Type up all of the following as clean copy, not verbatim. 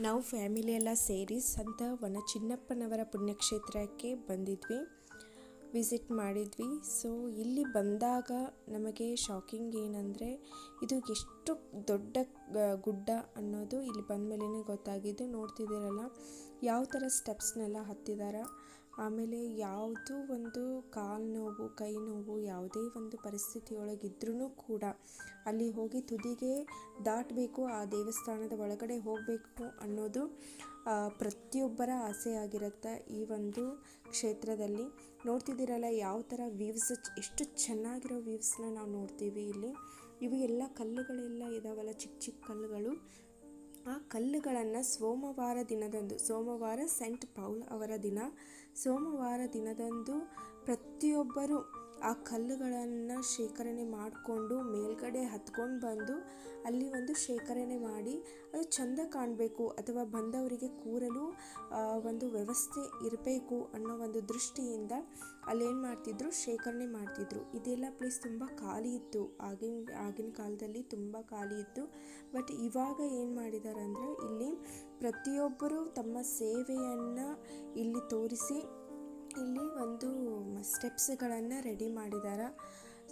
ನಾವು ಫ್ಯಾಮಿಲಿ ಎಲ್ಲ ಸೇರಿ ಸಂತ ವನಚಿನ್ನಪ್ಪನವರ ಪುಣ್ಯಕ್ಷೇತ್ರಕ್ಕೆ ಬಂದಿದ್ವಿ, ವಿಸಿಟ್ ಮಾಡಿದ್ವಿ. ಸೊ ಇಲ್ಲಿ ಬಂದಾಗ ನಮಗೆ ಶಾಕಿಂಗ್ ಏನಂದರೆ ಇದು ಎಷ್ಟು ದೊಡ್ಡ ಗುಡ್ಡ ಅನ್ನೋದು ಇಲ್ಲಿ ಬಂದ ಮೇಲೇ ಗೊತ್ತಾಗಿದ್ದು. ನೋಡ್ತಿದ್ದೀರಲ್ಲ ಯಾವ ಥರ ಸ್ಟೆಪ್ಸ್ನೆಲ್ಲ ಹತ್ತಿದ್ದಾರೆ. ಆಮೇಲೆ ಯಾವುದೂ ಒಂದು ಕಾಲು ನೋವು ಕೈ ನೋವು ಯಾವುದೇ ಒಂದು ಪರಿಸ್ಥಿತಿಯೊಳಗಿದ್ರೂ ಕೂಡ ಅಲ್ಲಿ ಹೋಗಿ ತುದಿಗೆ ದಾಟಬೇಕು, ಆ ದೇವಸ್ಥಾನದ ಒಳಗಡೆ ಹೋಗಬೇಕು ಅನ್ನೋದು ಪ್ರತಿಯೊಬ್ಬರ ಆಸೆ ಆಗಿರುತ್ತೆ. ಈ ಒಂದು ಕ್ಷೇತ್ರದಲ್ಲಿ ನೋಡ್ತಿದ್ದೀರಲ್ಲ ಯಾವ ಥರ ವ್ಯೂವ್ಸ್, ಎಷ್ಟು ಚೆನ್ನಾಗಿರೋ ವ್ಯೂವ್ಸ್ನ ನಾವು ನೋಡ್ತೀವಿ ಇಲ್ಲಿ. ಇವು ಎಲ್ಲ ಕಲ್ಲುಗಳೆಲ್ಲ ಇದಾವಲ್ಲ, ಚಿಕ್ಕ ಚಿಕ್ಕ ಕಲ್ಲುಗಳು. ಆ ಕಲ್ಲುಗಳನ್ನು ಸೋಮವಾರ ಸೆಂಟ್ ಪೌಲ್ ಅವರ ದಿನ, ಸೋಮವಾರ ದಿನದಂದು ಪ್ರತಿಯೊಬ್ಬರು ಆ ಕಲ್ಲುಗಳನ್ನು ಶೇಖರಣೆ ಮಾಡಿಕೊಂಡು ಮೇಲ್ಗಡೆ ಹತ್ಕೊಂಡು ಬಂದು ಅಲ್ಲಿ ಒಂದು ಶೇಖರಣೆ ಮಾಡಿ ಅದು ಚೆಂದ ಕಾಣಬೇಕು ಅಥವಾ ಬಂದವರಿಗೆ ಕೂರಲು ಒಂದು ವ್ಯವಸ್ಥೆ ಇರಬೇಕು ಅನ್ನೋ ಒಂದು ದೃಷ್ಟಿಯಿಂದ ಅಲ್ಲೇನು ಮಾಡ್ತಿದ್ರು, ಶೇಖರಣೆ ಮಾಡ್ತಿದ್ರು. ಇದೆಲ್ಲ ಪ್ಲೇಸ್ ತುಂಬ ಖಾಲಿ ಇತ್ತು, ಆಗಿನ ಕಾಲದಲ್ಲಿ ತುಂಬ ಖಾಲಿ ಇತ್ತು. ಬಟ್ ಇವಾಗ ಏನು ಮಾಡಿದ್ದಾರೆ ಅಂದರೆ ಇಲ್ಲಿ ಪ್ರತಿಯೊಬ್ಬರು ತಮ್ಮ ಸೇವೆಯನ್ನು ಇಲ್ಲಿ ತೋರಿಸಿ ಇಲ್ಲಿ ಒಂದು ಸ್ಟೆಪ್ಸ್ಗಳನ್ನು ರೆಡಿ ಮಾಡಿದ್ದಾರೆ.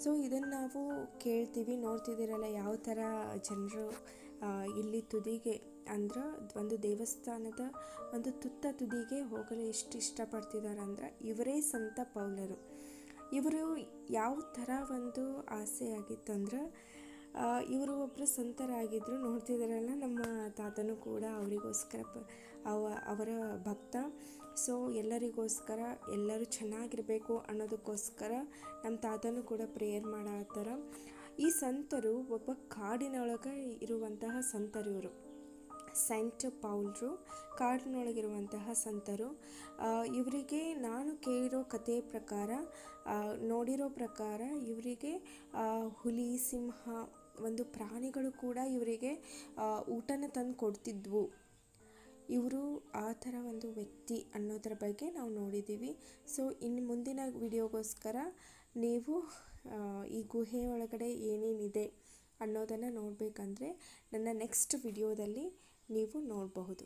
ಸೊ ಇದನ್ನು ನಾವು ಕೇಳ್ತೀವಿ. ನೋಡ್ತಿದ್ದೀರಲ್ಲ ಯಾವ ಥರ ಜನರು ಇಲ್ಲಿ ತುದಿಗೆ ಅಂದ್ರೆ ಒಂದು ದೇವಸ್ಥಾನದ ಒಂದು ತುದಿಗೆ ಹೋಗಲು ಎಷ್ಟು ಇಷ್ಟಪಡ್ತಿದ್ದಾರೆ ಅಂದ್ರೆ ಇವರೇ ಸಂತ ಪೌಲರು. ಇವರು ಯಾವ ಥರ ಒಂದು ಆಸೆ ಆಗಿತ್ತಂದ್ರೆ ಇವರು ಒಬ್ಬರು ಸಂತರಾಗಿದ್ದರು. ನೋಡ್ತಿದ್ದಾರಲ್ಲ ನಮ್ಮ ತಾತನೂ ಕೂಡ ಅವರಿಗೋಸ್ಕರ ಅವರ ಭಕ್ತ. ಸೊ ಎಲ್ಲರಿಗೋಸ್ಕರ ಎಲ್ಲರೂ ಚೆನ್ನಾಗಿರಬೇಕು ಅನ್ನೋದಕ್ಕೋಸ್ಕರ ನಮ್ಮ ತಾತನೂ ಕೂಡ ಪ್ರೇಯರ್ ಮಾಡತ್ತಾರ. ಈ ಸಂತರು ಒಬ್ಬ ಕಾಡಿನೊಳಗೆ ಇರುವಂತಹ ಸಂತರು. ಇವರು ಸೆಂಟ್ ಪೌಲ್ರು ಕಾಡಿನೊಳಗಿರುವಂತಹ ಸಂತರು. ಇವರಿಗೆ ನಾನು ಕೇಳಿರೋ ಕಥೆಯ ಪ್ರಕಾರ, ನೋಡಿರೋ ಪ್ರಕಾರ ಇವರಿಗೆ ಹುಲಿ, ಸಿಂಹ ಒಂದು ಪ್ರಾಣಿಗಳು ಕೂಡ ಇವರಿಗೆ ಊಟನ ತಂದು ಕೊಡ್ತಿದ್ವು. ಇವರು ಆ ಥರ ಒಂದು ವ್ಯಕ್ತಿ ಅನ್ನೋದ್ರ ಬಗ್ಗೆ ನಾವು ನೋಡಿದ್ದೀವಿ. ಸೊ ಇನ್ನು ಮುಂದಿನ ವಿಡಿಯೋಗೋಸ್ಕರ ನೀವು ಈ ಗುಹೆ ಒಳಗಡೆ ಏನೇನಿದೆ ಅನ್ನೋದನ್ನು ನೋಡಬೇಕಂದ್ರೆ ನನ್ನ ನೆಕ್ಸ್ಟ್ ವಿಡಿಯೋದಲ್ಲಿ ನೀವು ನೋಡಬಹುದು.